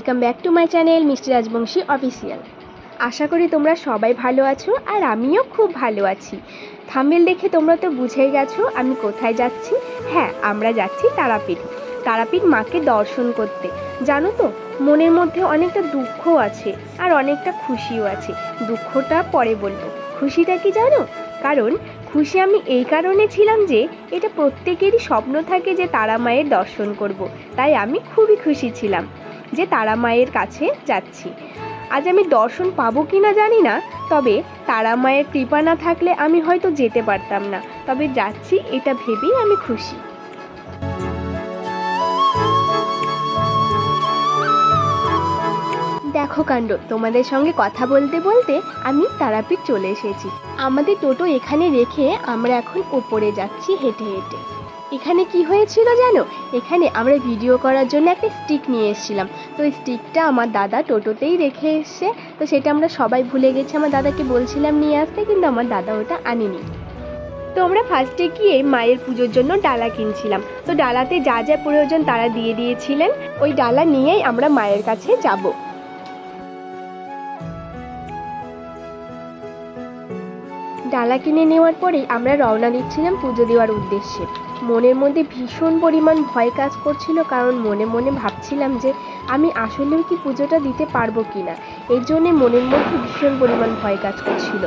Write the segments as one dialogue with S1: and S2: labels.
S1: Welcome back to my channel মিষ্টি Rajbanshi official. আশা করি তোমরা সবাই ভালো আছো আর আমিও খুব ভালো আছি। থাম্বনেল দেখে তোমরা তো বুঝেই গেছো আমি কোথায় যাচ্ছি। হ্যাঁ, আমরা যাচ্ছি তারাপীঠ মাকে দর্শন করতে। জানো তো, মনের মধ্যে অনেকটা দুঃখ আছে আর অনেকটা খুশিও আছে। দুঃখটা পরে বলবো, খুশিটা কি জানো? কারণ খুশি আমি এই কারণে ছিলাম যে এটা প্রত্যেকেরই স্বপ্ন থাকে যে তারা মায়ের দর্শন করব। তাই আমি খুবই খুশি ছিলাম যে তারা মায়ের কাছে যাচ্ছি। আজ আমি দর্শন পাবো কি না জানি না, তবে তারা মায়ের কৃপা না থাকলে আমি হয়তো যেতে পারতাম না। তবে যাচ্ছি এটা ভেবেই আমি খুশি। দেখো কাণ্ড, তোমাদের সঙ্গে কথা বলতে বলতে আমি তারাপীঠ চলে এসেছি। আমাদের টোটো এখানে রেখে আমরা এখন ওপরে যাচ্ছি হেঁটে হেঁটে। এখানে কি হয়েছিল জানো? এখানে আমরা ভিডিও করার জন্য একটা স্টিক নিয়ে এসেছিলাম। তো ওই স্টিকটা আমার দাদা টোটোতেই রেখে এসছে। তো সেটা আমরা সবাই ভুলে গেছি। আমার দাদাকে বলছিলাম নিয়ে আসতে, কিন্তু আমার দাদা ওটা আনেনি। তো আমরা ফার্স্টে গিয়ে মায়ের পুজোর জন্য ডালা কিনছিলাম। তো ডালাতে যা যা প্রয়োজন তারা দিয়ে দিয়েছিলেন। ওই ডালা নিয়েই আমরা মায়ের কাছে যাব। ডালা কিনে নেওয়ার পরেই আমরা রওনা দিচ্ছিলাম পুজো দেওয়ার উদ্দেশ্যে। মনের মধ্যে ভীষণ পরিমাণ ভয় কাজ করছিল, কারণ মনে মনে ভাবছিলাম যে আমি আসলেও কি পুজোটা দিতে পারবো কি না। এই জন্যে মনের মধ্যে ভীষণ পরিমাণ ভয় কাজ করছিল।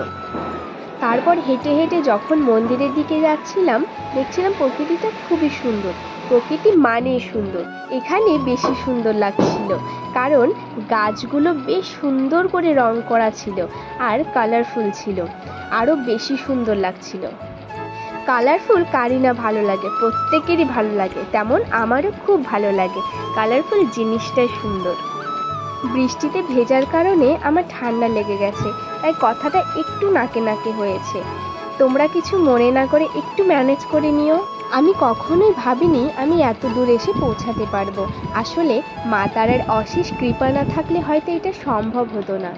S1: তারপর হেঁটে হেঁটে যখন মন্দিরের দিকে যাচ্ছিলাম, দেখছিলাম প্রকৃতিটা খুবই সুন্দর। প্রকৃতি মানেই সুন্দর। এখানে বেশি সুন্দর লাগছিল কারণ গাছগুলো বেশ সুন্দর করে রং করা ছিল আর কালারফুল ছিল, আরও বেশি সুন্দর লাগছিল। কালারফুল কারই না ভালো লাগে, প্রত্যেকেরই ভালো লাগে, তেমন আমারও খুব ভালো লাগে। কালারফুল জিনিসটাই সুন্দর। বৃষ্টিতে ভেজার কারণে আমার ঠান্ডা লেগে গেছে, তাই কথাটা একটু নাকে নাকে হয়েছে। তোমরা কিছু মনে না করে একটু ম্যানেজ করে নিও। আমি কখনোই ভাবিনি আমি এত দূর এসে পৌঁছাতে পারবো। আসলে মা তারার অশেষ কৃপা না থাকলে হয়তো এটা সম্ভব হতো না।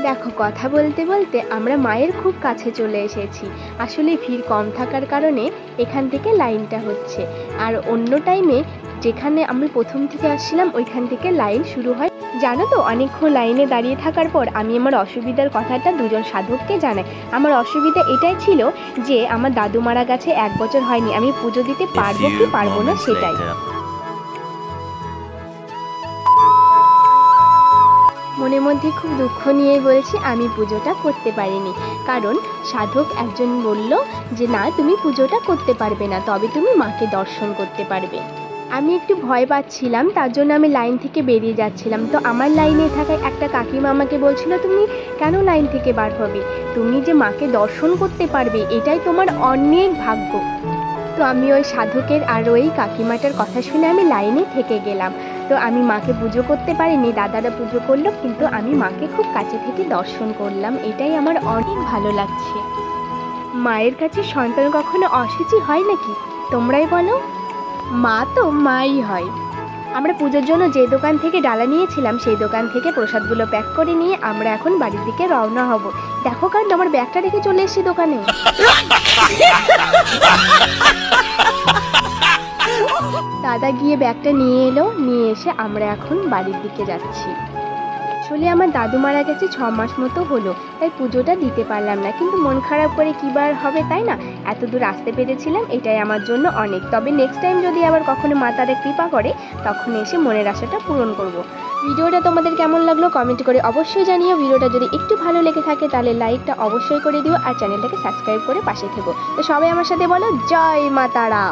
S1: দেখো, কথা বলতে বলতে আমরা মায়ের খুব কাছে চলে এসেছি। আসলে ভিড় কম থাকার কারণে এখান থেকে লাইনটা হচ্ছে, আর অন্য টাইমে যেখানে আমি প্রথম থেকে আসছিলাম ওইখান থেকে লাইন শুরু হয়। জানো তো, অনেকক্ষণ লাইনে দাঁড়িয়ে থাকার পর আমি আমার অসুবিধার কথাটা দুজন সাধককে জানাই। আমার অসুবিধা এটাই ছিল যে আমার দাদু মারা গেছে, 1 বছর হয়নি, আমি পুজো দিতে পারবো কি পারবো না সেটাই। মনের মধ্যে খুব দুঃখ নিয়েই বলছি আমি পুজোটা করতে পারিনি, কারণ সাধক একজন বলল যে না, তুমি পুজোটা করতে পারবে না, তবে তুমি মাকে দর্শন করতে পারবে। আমি একটু ভয় পাচ্ছিলাম, তার জন্য আমি লাইন থেকে বেরিয়ে যাচ্ছিলাম। তো আমার লাইনে থাকা একটা কাকিমা আমাকে বলছিল, তুমি কেন লাইন থেকে বার হবে? তুমি যে মাকে দর্শন করতে পারবে এটাই তোমার অনেক ভাগ্য। তো আমি ওই সাধকের আর ওই কাকিমাটার কথা শুনে আমি লাইনে থেকে গেলাম। তো আমি মাকে পুজো করতে পারিনি, দাদারা পুজো করলো, কিন্তু আমি মাকে খুব কাছে থেকে দর্শন করলাম। এটাই আমার অনেক ভালো লাগছে। মায়ের কাছে সন্তান কখনো অসুচি হয় নাকি? তোমরাই বলো। মা তো মাই হয়। আমরা পুজোর জন্য যে দোকান থেকে ডালা নিয়েছিলাম সেই দোকান থেকে প্রসাদগুলো প্যাক করে নিয়ে আমরা এখন বাড়ির দিকে রওনা হব। দেখো, কারণ আমার ব্যাগটা রেখে চলে এসেছি দোকানে। দাদা গিয়ে ব্যাগটা নিয়ে এলো, নিয়ে এসে আমরা এখন বাড়ির দিকে যাচ্ছি। আসলে আমার দাদু মারা গেছে 6 মাস মতো হলো, তাই পুজোটা দিতে পারলাম না, কিন্তু মন খারাপ করে কি বার হবে, তাই না? এত দূর আসতে পেরেছিলাম, এটাই আমার জন্য অনেক। তবে নেক্সট টাইম যদি আবার কখনো মা তাদের কৃপা করে তখন এসে মনের আশাটা পূরণ করব। ভিডিওটা তোমাদের কেমন লাগলো কমেন্ট করে অবশ্যই জানিও। ভিডিওটা যদি একটু ভালো লেগে থাকে তাহলে লাইকটা অবশ্যই করে দিও আর চ্যানেলটাকে সাবস্ক্রাইব করে পাশে থেকো। তো সবাই আমার সাথে বলো, জয় মা তারা।